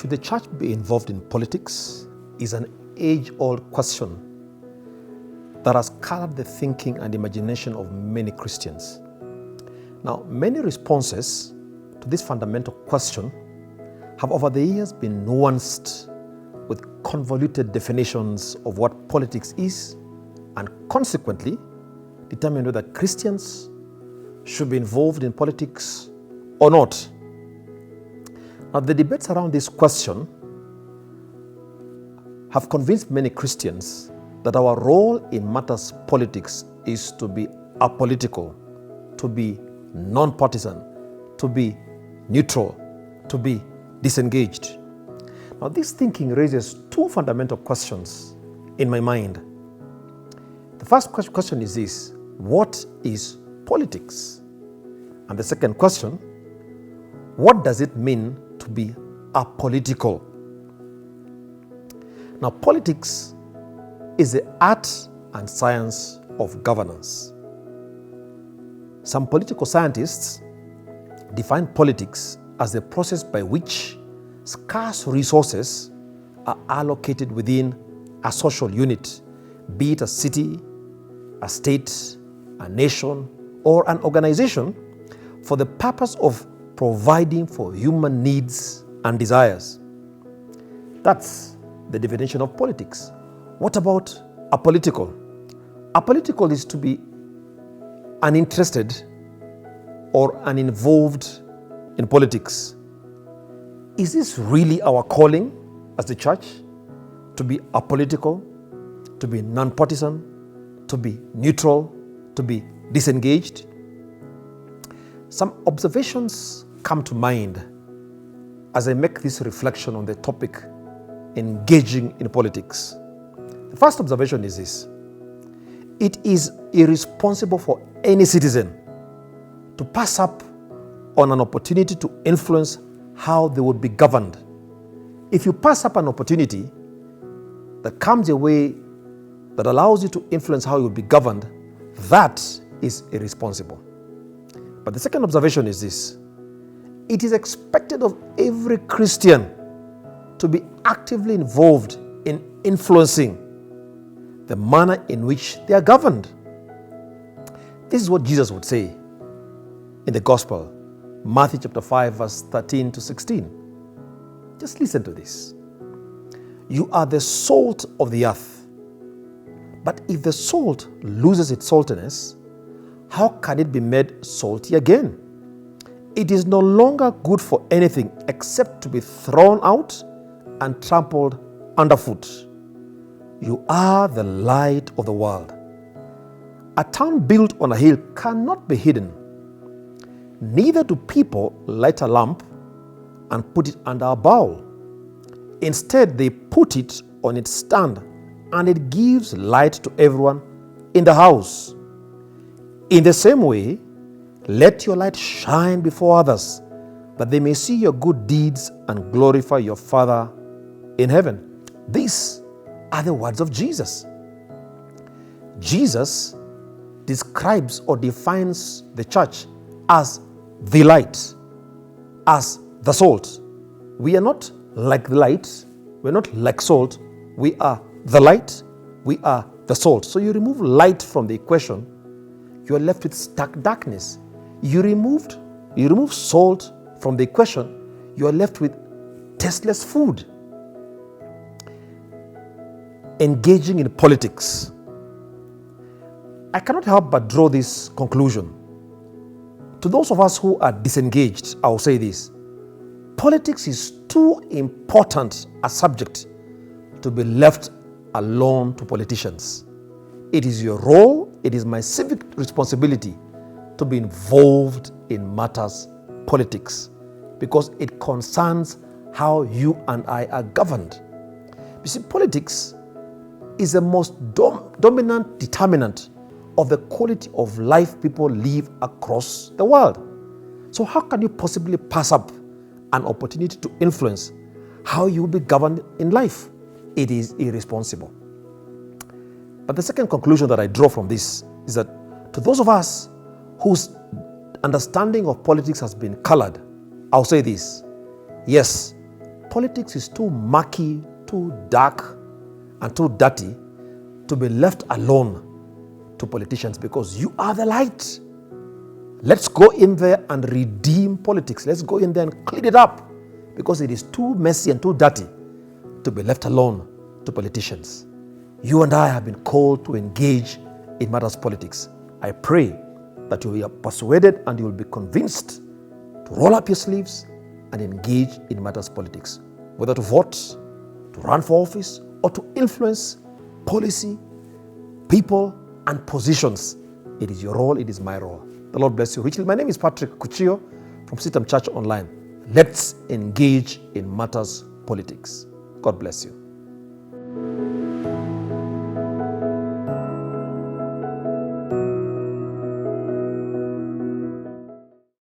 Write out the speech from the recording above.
Should the church be involved in politics is an age-old question that has colored the thinking and imagination of many Christians. Now, many responses to this fundamental question have over the years been nuanced with convoluted definitions of what politics is and consequently determine whether Christians should be involved in politics or not. Now, the debates around this question have convinced many Christians that our role in matters politics is to be apolitical, to be non-partisan, to be neutral, to be disengaged. Now, this thinking raises two fundamental questions in my mind. The first question is this: what is politics? And the second question, what does it mean to be apolitical? Now, politics is the art and science of governance. Some political scientists define politics as the process by which scarce resources are allocated within a social unit, be it a city, a state, a nation, or an organization, for the purpose of providing for human needs and desires. That's the definition of politics. What about apolitical? Apolitical is to be uninterested or uninvolved in politics. Is this really our calling as the church? To be apolitical, to be non-partisan, to be neutral, to be disengaged? Some observations come to mind as I make this reflection on the topic engaging in politics. The first observation is this: it is irresponsible for any citizen to pass up on an opportunity to influence how they would be governed. If you pass up an opportunity that comes your way that allows you to influence how you will be governed, that is irresponsible. But the second observation is this: it is expected of every Christian to be actively involved in influencing the manner in which they are governed. This is what Jesus would say in the Gospel, Matthew chapter 5, verse 13 to 16. Just listen to this. You are the salt of the earth. But if the salt loses its saltiness, how can it be made salty again? It is no longer good for anything except to be thrown out and trampled underfoot. You are the light of the world. A town built on a hill cannot be hidden. Neither do people light a lamp and put it under a bowl. Instead, they put it on its stand, and it gives light to everyone in the house. In the same way, let your light shine before others, that they may see your good deeds and glorify your Father in heaven. These are the words of Jesus. Jesus describes or defines the church as the light, as the salt. We are not like the light, we're not like salt, we are the light, we are the salt. So you remove light from the equation, you are left with stark darkness. You remove salt from the equation, you are left with tasteless food. Engaging in politics. I cannot help but draw this conclusion. To those of us who are disengaged, I will say this: politics is too important a subject to be left alone to politicians. It is your role, it is my civic responsibility to be involved in matters politics, because it concerns how you and I are governed. You see, politics is the most dominant determinant of the quality of life people live across the world. So how can you possibly pass up an opportunity to influence how you will be governed in life? It is irresponsible. But the second conclusion that I draw from this is that to those of us whose understanding of politics has been colored, I'll say this: yes, politics is too murky, too dark, and too dirty to be left alone to politicians, because you are the light. Let's go in there and redeem politics. Let's go in there and clean it up, because it is too messy and too dirty to be left alone to politicians. You and I have been called to engage in matters of politics. I pray that you will be persuaded and you will be convinced to roll up your sleeves and engage in matters of politics, whether to vote, to run for office, or to influence policy, people, and positions. It is your role, it is my role. The Lord bless you richly. My name is Patrick Kuchio from CITAM Church Online. Let's engage in matters politics. God bless you.